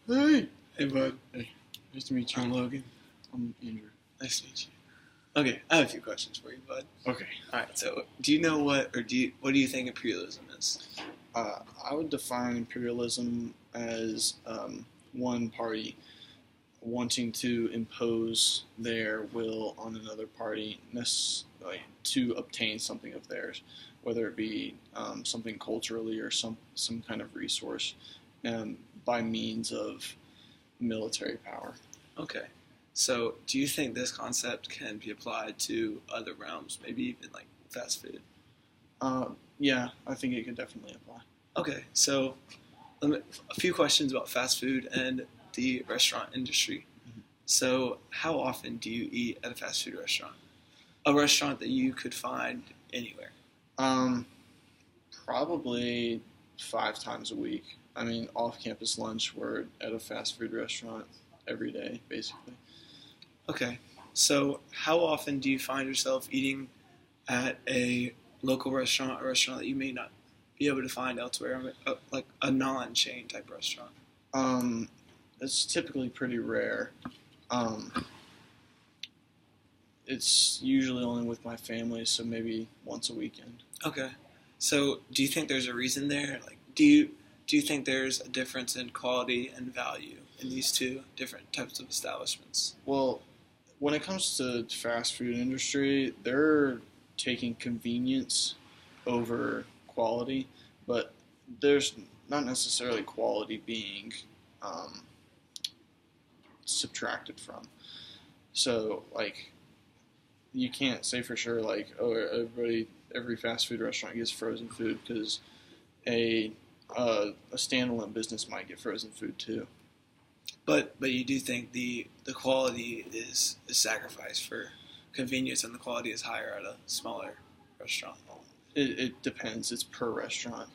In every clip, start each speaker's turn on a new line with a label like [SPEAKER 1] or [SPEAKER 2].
[SPEAKER 1] Hey.
[SPEAKER 2] Hey, bud.
[SPEAKER 1] Hey. Nice to meet you.
[SPEAKER 2] I'm Logan.
[SPEAKER 1] I'm Andrew.
[SPEAKER 2] Nice to meet you. Okay, I have a few questions for you, bud.
[SPEAKER 1] Okay.
[SPEAKER 2] All right. So, do you know what do you think imperialism is?
[SPEAKER 1] I would define imperialism as one party wanting to impose their will on another party to obtain something of theirs, whether it be something culturally or some kind of resource, by means of military power.
[SPEAKER 2] Okay. So, do you think this concept can be applied to other realms, maybe even like fast food?
[SPEAKER 1] Yeah, I think it could definitely apply.
[SPEAKER 2] Okay. So, a few questions about fast food and the restaurant industry.
[SPEAKER 1] Mhm.
[SPEAKER 2] So, how often do you eat at a fast food restaurant? A restaurant that you could find anywhere.
[SPEAKER 1] Um, Probably 5 times a week. I mean, off-campus lunch, we're at a fast food restaurant every day, basically.
[SPEAKER 2] Okay. So, how often do you find yourself eating at a local restaurant, a restaurant that you may not be able to find elsewhere, like a non-chain type restaurant?
[SPEAKER 1] Um, it's typically pretty rare. Um, it's usually only with my family, so maybe once a weekend.
[SPEAKER 2] Okay. So, do you think there's a reason there? Like, do you think there's a difference in quality and value in these two different types of establishments?
[SPEAKER 1] Well, when it comes to fast food industry, they're taking convenience over quality, but there's not necessarily quality being um, subtracted from. So, like, you can't say for sure, like, oh, every fast food restaurant gets frozen food because a a standalone business might get frozen food too.
[SPEAKER 2] But you do think the quality is sacrificed for convenience, and the quality is higher at a smaller restaurant.
[SPEAKER 1] It depends. It's per restaurant.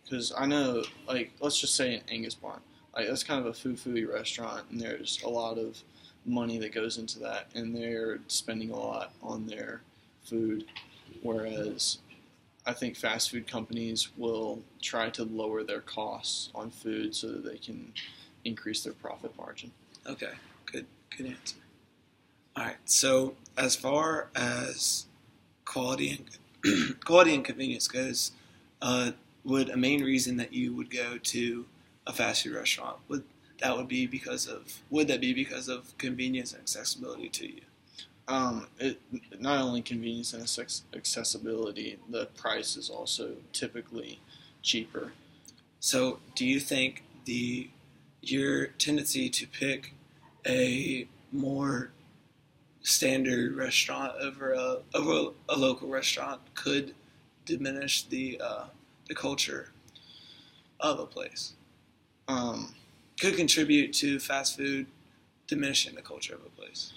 [SPEAKER 1] Because I know, like, let's just say an Angus barn. Like, that's kind of a foo-foo-y restaurant, and there's a lot of money that goes into that, and they're spending a lot on their food. Whereas I think fast food companies will try to lower their costs on food so that they can increase their profit margin.
[SPEAKER 2] Okay, good answer. All right. So as far as quality and quality and convenience goes, would a main reason that you would go to a fast food restaurant would that be because of convenience and accessibility to you?
[SPEAKER 1] It not only convenience and accessibility, the price is also typically cheaper.
[SPEAKER 2] So do you think your tendency to pick a more standard restaurant over a local restaurant could diminish the culture of a place? Could contribute to fast food diminishing the culture of a place.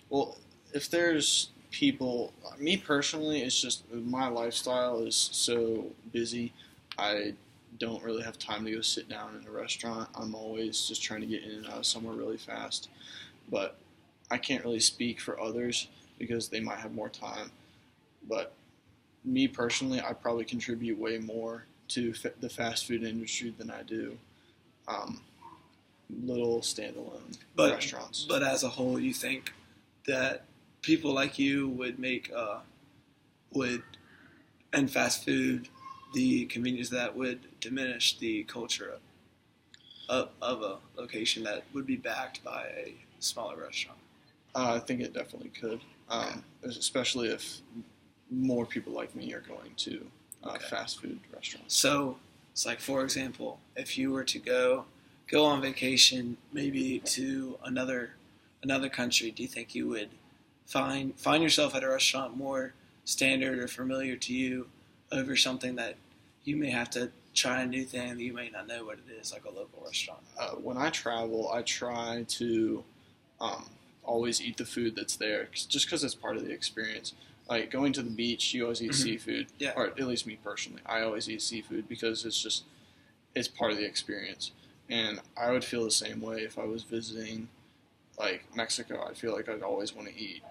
[SPEAKER 1] Well, if there's people, me personally, it's just my lifestyle is so busy. I don't really have time to go sit down in a restaurant. I'm always just trying to get in and out of somewhere really fast. But I can't really speak for others because they might have more time. But me personally, I probably contribute way more to the fast food industry than I do little standalone restaurants.
[SPEAKER 2] But as a whole, you think that people like you would and fast food, the convenience of that would diminish the culture of a location that would be backed by a smaller restaurant?
[SPEAKER 1] I think it definitely could, especially if more people like me are going to fast food restaurants.
[SPEAKER 2] So it's like, for example, if you were to go on vacation, maybe to another country, do you think you would find yourself at a restaurant more standard or familiar to you over something that you may have to try a new thing that you may not know what it is, like a local restaurant?
[SPEAKER 1] When I travel, I try to always eat the food that's there, just because it's part of the experience. Like going to the beach, you always eat seafood,
[SPEAKER 2] yeah.
[SPEAKER 1] Or at least me personally, I always eat seafood because it's part of the experience. And I would feel the same way if I was visiting, like, Mexico. I feel like I'd always want to eat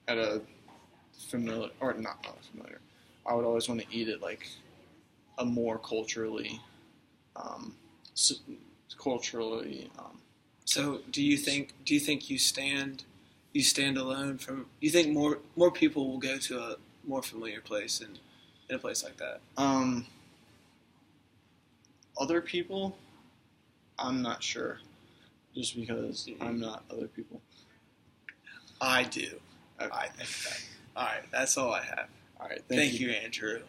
[SPEAKER 1] at a familiar, or not familiar. I would always want to eat at, like, a more culturally s- culturally.
[SPEAKER 2] So do you think you stand alone from? You think more people will go to a more familiar place in a place like that?
[SPEAKER 1] Other people, I'm not sure, just because I'm not other people.
[SPEAKER 2] I do.
[SPEAKER 1] Okay.
[SPEAKER 2] I think that. All right, that's all I have.
[SPEAKER 1] All right,
[SPEAKER 2] Thank you, Andrew.